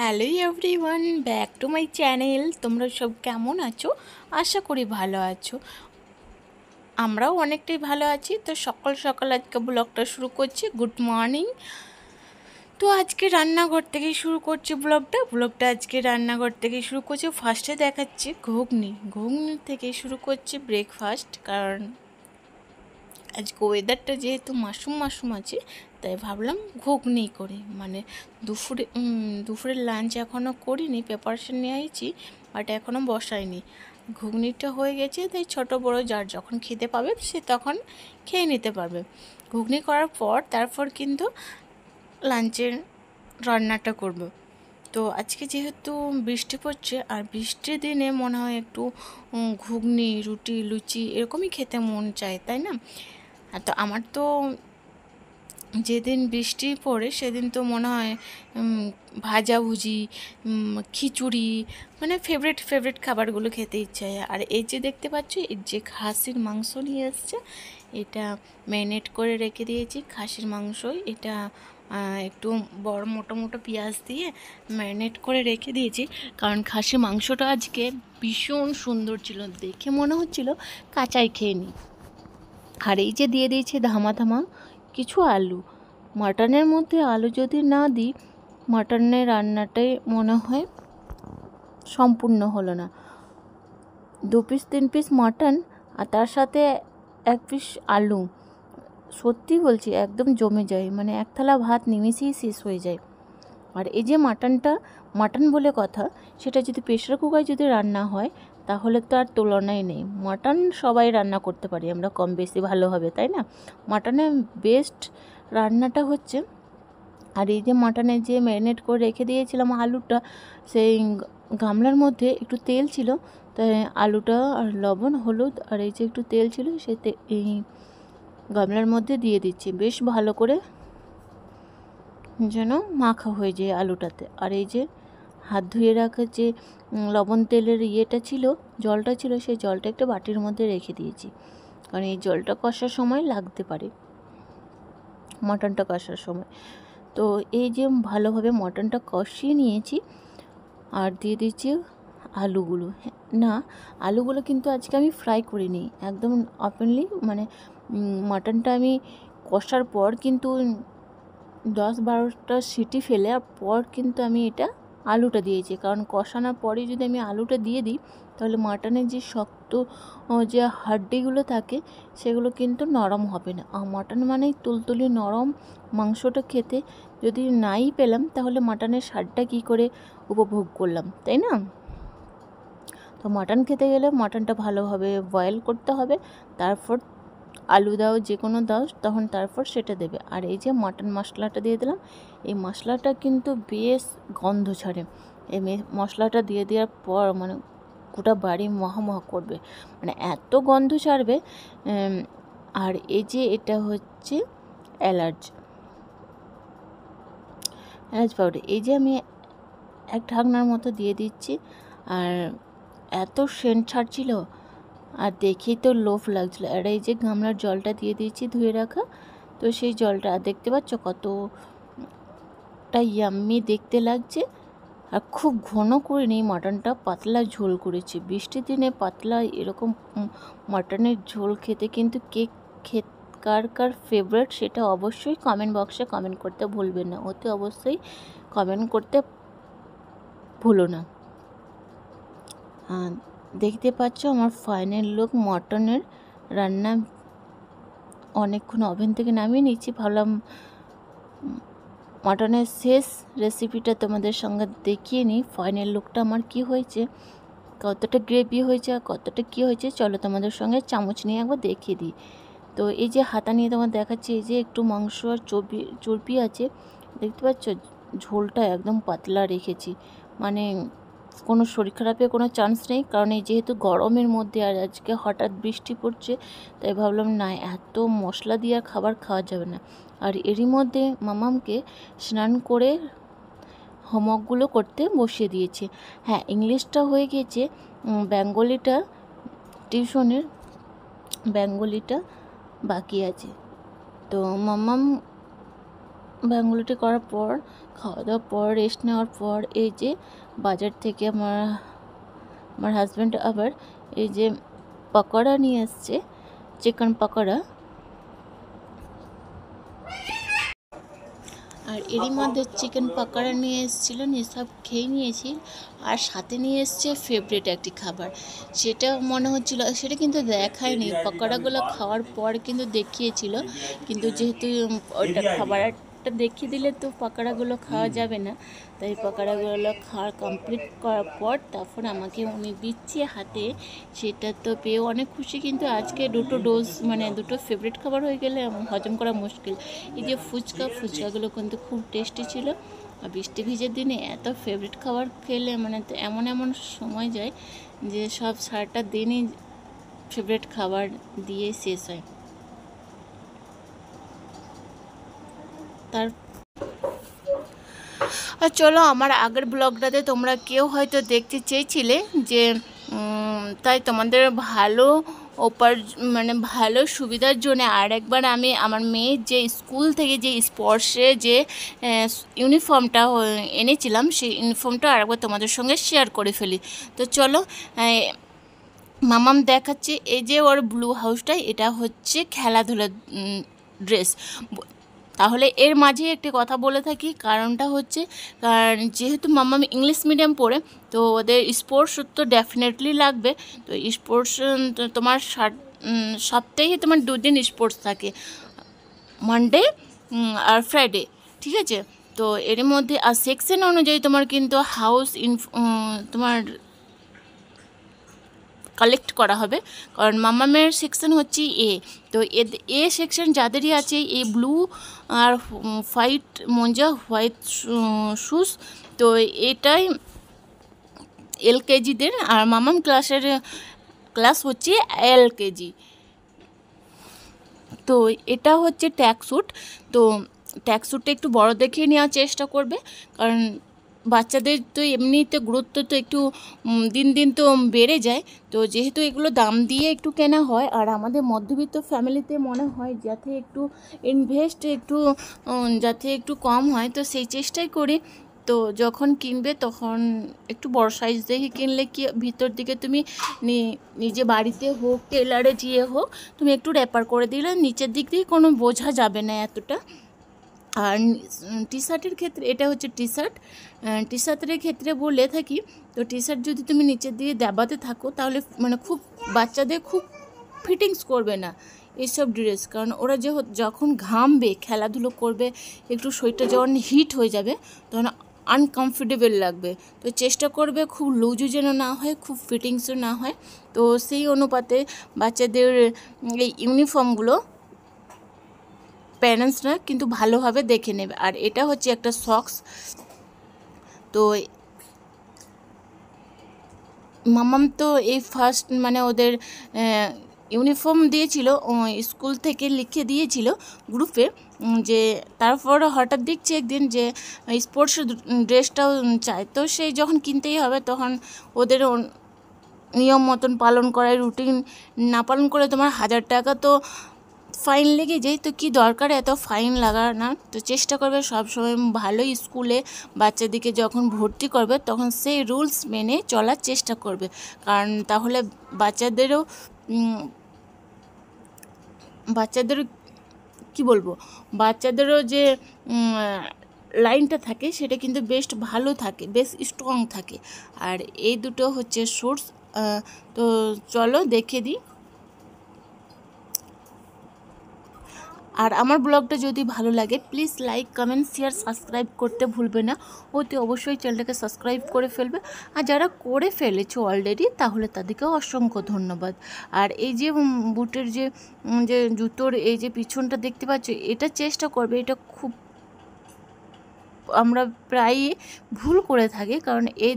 Hello everyone, back to my channel. তোমরা সব কেমন আছো? আশা করি ভালো আছো। আমরাও অনেকটাই ভালো আছি। তো সকাল সকাল আজকে ব্লগটা শুরু করছি। Good morning. তো আজকে রান্নাঘর থেকেই শুরু করছি ব্লগটা আজকে রান্নাঘর থেকেই শুরু করছি। ফার্স্টে দেখাচ্ছি ঘুগনি থেকেই শুরু করছি ব্রেকফাস্ট, কারণ আজকে ওয়েদারটা যেহেতু মাশরুম আছে, তাই ভাবলাম ঘুগনি করি। মানে দুপুরের লাঞ্চ এখনও করিনি, প্রিপারেশন নিয়েছি, বাট এখনও বসাইনি। ঘুগনিটা হয়ে গেছে, তাই ছোট বড় যার যখন খেতে পাবে সে তখন খেয়ে নিতে পারবে। ঘুগনি করার পর তারপর কিন্তু লাঞ্চের রান্নাটা করব। তো আজকে যেহেতু বৃষ্টি পড়ছে, আর বৃষ্টির দিনে মনে হয় একটু ঘুগনি, রুটি, লুচি এরকমই খেতে মন চায়, তাই না? তো আমার তো যেদিন বৃষ্টি পড়ে সেদিন তো মনে হয় ভাজাভুজি, খিচুড়ি, মানে ফেভারিট খাবারগুলো খেতে ইচ্ছা হয়। আর এই যে দেখতে পাচ্ছ, এই যে খাসির মাংস নিয়ে এসছে, এটা ম্যারিনেট করে রেখে দিয়েছি। খাসির মাংস এটা একটু বড় মোটো পেঁয়াজ দিয়ে ম্যারিনেট করে রেখে দিয়েছি, কারণ খাসির মাংসটা আজকে ভীষণ সুন্দর ছিল, দেখে মনে হচ্ছিল কাঁচাই খেয়ে নিই। আর এই যে দিয়ে দিয়েছি ধামা কিছু আলু। মাটনের মধ্যে আলু যদি না দিই, মাটনের রান্নাটাই মনে হয় সম্পূর্ণ হলো না। 2-3 পিস মাটন আর তার সাথে 1 পিস আলু, সত্যি বলছি একদম জমে যায়, মানে এক থালা ভাত নিমেষেই শেষ হয়ে যায়। আর এই যে মাটন বলে কথা, সেটা যদি প্রেশার কুকারে যদি রান্না হয় তাহলে তো আর তুলনাই নেই। মাটন সবাই রান্না করতে পারি আমরা কম বেশি ভালোভাবে, তাই না? মাটনের বেস্ট রান্নাটা হচ্ছে। আর এই যে মাটনে যে ম্যারিনেট করে রেখে দিয়েছিলাম আলুটা, সেই গামলার মধ্যে একটু তেল ছিল, তাই আলুটা আর লবণ হলুদ আর এই যে একটু তেল ছিল, এই গামলার মধ্যে দিয়ে দিচ্ছি, বেশ ভালো করে যেন মাখা হয়ে যায় আলুটাতে। আর এই যে হাত ধুয়ে রাখা যে লবণ তেলের জলটা ছিল, সেই জলটা একটা বাটির মধ্যে রেখে দিয়েছি, কারণ এই জলটা কষার সময় লাগতে পারে, মটনটা কষার সময়। তো এই যে ভালোভাবে মটনটা কষিয়ে নিয়েছি, আর দিয়ে দিচ্ছি আলুগুলো। না, আলুগুলো কিন্তু আজকে আমি ফ্রাই করিনি, একদম ওপেনলি, মানে মটনটা আমি কষার পর কিন্তু 10-12টা সিটি ফেলে আর পর কিন্তু আমি এটা আলুটা দিয়েছি, কারণ কষানোর পরে যদি আমি আলুটা দিয়ে দিই তাহলে মাটনের যে শক্ত যে হাড্ডিগুলো থাকে সেগুলো কিন্তু নরম হবে না। আর মাটন মানেই তুলতুলি নরম মাংসটা খেতে যদি নাই পেলাম তাহলে মাটনের স্বাদটা কী করে উপভোগ করলাম, তাই না? তো মাটন খেতে গেলে মাটনটা ভালোভাবে বয়েল করতে হবে, তারপর আলু দাও, যে কোনো দাও, তখন তারপর সেটা দেবে। আর এই যে মাটন মশলাটা দিয়ে দিলাম, এই মশলাটা কিন্তু বেশ গন্ধ ছাড়ে। এই মশলাটা দিয়ে দেওয়ার পর মানে গোটা বাড়ি মহা করবে, মানে এত গন্ধ ছাড়বে। আর এই যে এটা হচ্ছে এলাচ পাউডার, এই যে আমি এক ঢাকনার মতো দিয়ে দিচ্ছি। আর এত সেন্ট ছাড়ছিল, আর দেখেই তো লোভ লাগছিলো। আর এই যে গামলার জলটা দিয়ে দিয়েছি ধুয়ে রাখা, তো সেই জলটা দেখতে পাচ্ছ কতটা ইয়াম্মি দেখতে লাগছে। আর খুব ঘন করে নেই, মাটনটা পাতলা ঝোল করেছি। বৃষ্টির দিনে পাতলা এরকম মাটনের ঝোল খেতে কিন্তু কার কার ফেভারিট সেটা অবশ্যই কমেন্ট বক্সে কমেন্ট করতে ভুলবেন না, ওতে অবশ্যই কমেন্ট করতে ভুলো না। দেখতে পাচ্ছ আমার ফাইনাল লুক মটনের রান্না। অনেকক্ষণ ওভেন থেকে নামিয়ে নিচ্ছি, ভাবলাম মটনের শেষ রেসিপিটা তোমাদের সঙ্গে দেখিয়ে নিই। ফাইনাল লুকটা আমার কি হয়েছে, কতটা গ্রেভি হয়েছে আর কতটা কী হয়েছে, চলো তোমাদের সঙ্গে চামচ নিয়ে একবার দেখিয়ে দিই। তো এই যে হাতা নিয়ে তোমার দেখাচ্ছি, এই যে একটু মাংস আর চর্বি আছে, দেখতে পাচ্ছ? ঝোলটা একদম পাতলা রেখেছি, মানে কোনো শরীর খারাপের কোনো চান্স নেই, কারণ এই যেহেতু গরমের মধ্যে আর আজকে হঠাৎ বৃষ্টি পড়ছে, তাই ভাবলাম না এত মশলা দিয়ে খাবার খাওয়া যাবে না। আর এরই মধ্যে মামামকে স্নান করে হোমওয়ার্কগুলো করতে বসিয়ে দিয়েছে। হ্যাঁ, ইংলিশটা হয়ে গিয়েছে, টিউশনের বেঙ্গলিটা বাকি আছে। তো মামাম ব্যাঙ্গুলিটি করার পর, খাওয়া দাওয়ার পর, রেস্ট নেওয়ার পর, এই যে বাজার থেকে আমার হাজব্যান্ড আবার এই যে পকোড়া নিয়ে এসছে, চিকেন পকোড়া। আর এরই মধ্যে চিকেন পকোড়া নিয়ে এসেছিলো, নিয়ে সব খেয়ে নিয়েছি। আর সাথে নিয়ে এসছে ফেভারিট একটি খাবার, সেটা মনে হচ্ছিলো, সেটা কিন্তু দেখায়নি, পকোড়াগুলো খাওয়ার পর কিন্তু দেখিয়েছিল, কিন্তু যেহেতু ওইটা খাবারটা দেখিয়ে দিলে তো পকোড়াগুলো খাওয়া যাবে না, তাই পকোড়াগুলো খাওয়া কমপ্লিট করার পর তারপর আমাকে উনি দিচ্ছে হাতে। সেটা তো পেয়ে অনেক খুশি, কিন্তু আজকে দুটো ডোজ মানে দুটো ফেভারিট খাবার হয়ে গেলে হজম করা মুশকিল। এই যে ফুচকাগুলো কিন্তু খুব টেস্টি ছিল। আর বৃষ্টি ভিজের দিনে এত ফেভারিট খাবার খেলে মানে এমন এমন সময় যায় যে সব সারাটা দিনই ফেভারিট খাবার দিয়ে শেষ হয়। তার চলো, আমার আগের ব্লগটাতে তোমরা কেউ হয়তো দেখতে চেয়েছিলে, যে তাই তোমাদের ভালো মানে ভালো সুবিধার জন্য আরেকবার আমি আমার মেয়ের যে স্কুল থেকে যে স্পোর্টসে যে ইউনিফর্মটা এনেছিলাম, সেই ইউনিফর্মটা আরেকবার তোমাদের সঙ্গে শেয়ার করে ফেলি। তো চলো, মামাম দেখাচ্ছে এই যে ওর ব্লু হাউসটা, এটা হচ্ছে খেলাধুলার ড্রেস। তাহলে এর মাঝে একটি কথা বলে থাকি, কারণটা হচ্ছে যেহেতু মাম্মাম ইংলিশ মিডিয়াম পড়ে, তো ওদের স্পোর্টস তো ডেফিনেটলি লাগবে। তো স্পোর্টস তোমার সপ্তাহে তোমার 2 দিন স্পোর্টস থাকে, মানডে আর ফ্রাইডে, ঠিক আছে? তো এর মধ্যে আর সেকশন অনুযায়ী তোমার কিন্তু তোমার কালেক্ট করা হবে, কারণ মাম্মামের সেকশন হচ্ছে এ। তো এ সেকশন যাদেরই আছে, এই ব্লু আর হোয়াইট মোজা, হোয়াইট শুজ, তো এটাই LKGদের। আর মাম্মাম ক্লাস হচ্ছে LKG। তো এটা হচ্ছে ট্র্যাকস্যুট। তো ট্র্যাকস্যুটটা একটু বড় দেখিয়ে নেওয়ার চেষ্টা করবে, কারণ বাচ্চাদের তো এমনিতে গুরুত্ব তো একটু দিন দিন তো বেড়ে যায়। তো যেহেতু এগুলো দাম দিয়ে একটু কেনা হয়, আর আমাদের মধ্যবিত্ত ফ্যামিলিতে মনে হয় যাতে একটু ইনভেস্ট যাতে একটু কম হয়, তো সেই চেষ্টাই করি। তো যখন কিনবে তখন একটু বড় সাইজ দেখে কিনলে কি ভিতর দিকে তুমি নিজে বাড়িতে হোক, টেলারে গিয়ে হোক, তুমি একটু র্যাপার করে দিলে নিচের দিক দিয়ে কোনো বোঝা যাবে না এতটা। আর টি শার্টের ক্ষেত্রে, এটা হচ্ছে টি শার্টের ক্ষেত্রে বলে থাকি, তো টি শার্ট যদি তুমি নিচের দিয়ে দাবাতে থাকো, তাহলে মানে খুব বাচ্চাদের খুব ফিটিংস করবে না এইসব ড্রেস, কারণ ওরা যখন ঘামবে, খেলাধুলো করবে, একটু শরীরটা যখন হিট হয়ে যাবে, তখন আনকমফোর্টেবল লাগবে। তো চেষ্টা করবে খুব লুজও যেন না হয়, খুব ফিটিংসও না হয়। তো সেই অনুপাতে বাচ্চাদের এই ইউনিফর্মগুলো প্যারেন্টসরা কিন্তু ভালোভাবে দেখে নেবে। আর এটা হচ্ছে একটা সক্স। তো মামাম তো এই ফার্স্ট মানে ওদের ইউনিফর্ম দিয়েছিল, স্কুল থেকে লিখে দিয়েছিল গ্রুপে, যে তারপর হঠাৎ দেখছি একদিন যে স্পোর্টস ড্রেসটাও চায়। তো সেই যখন কিনতেই হবে, তখন ওদের নিয়ম মতন পালন করার রুটিন না পালন করে তোমার 1000 টাকা তো ফাইন লেগে যায়। তো কি দরকার এত ফাইন না? তো চেষ্টা করবে সবসময় ভালো স্কুলে বাচ্চাদেরকে যখন ভর্তি করবে, তখন সেই রুলস মেনে চলার চেষ্টা করবে, কারণ তাহলে বাচ্চাদেরও কি বলবো, বাচ্চাদেরও যে লাইনটা থাকে সেটা কিন্তু বেশ ভালো থাকে, বেশ স্ট্রং থাকে। আর এই দুটো হচ্ছে সোর্স। তো চলো দেখে দিই। আর আমার ব্লগটা যদি ভালো লাগে, please like, comment, share, subscribe করতে ভুলবে না। অতি অবশ্যই চ্যানেলটাকে সাবস্ক্রাইব করে ফেলবে। আর যারা করে ফেলেছো অলরেডি, তাহলে তাদেরকেও অসংখ্য ধন্যবাদ। আর এই যে বুটের যে জুতোর এই যে পিছনটা দেখতে পাচ্ছ, এটা চেষ্টা করবে, এটা খুব আমরা প্রায়ই ভুল করে থাকি, কারণ এই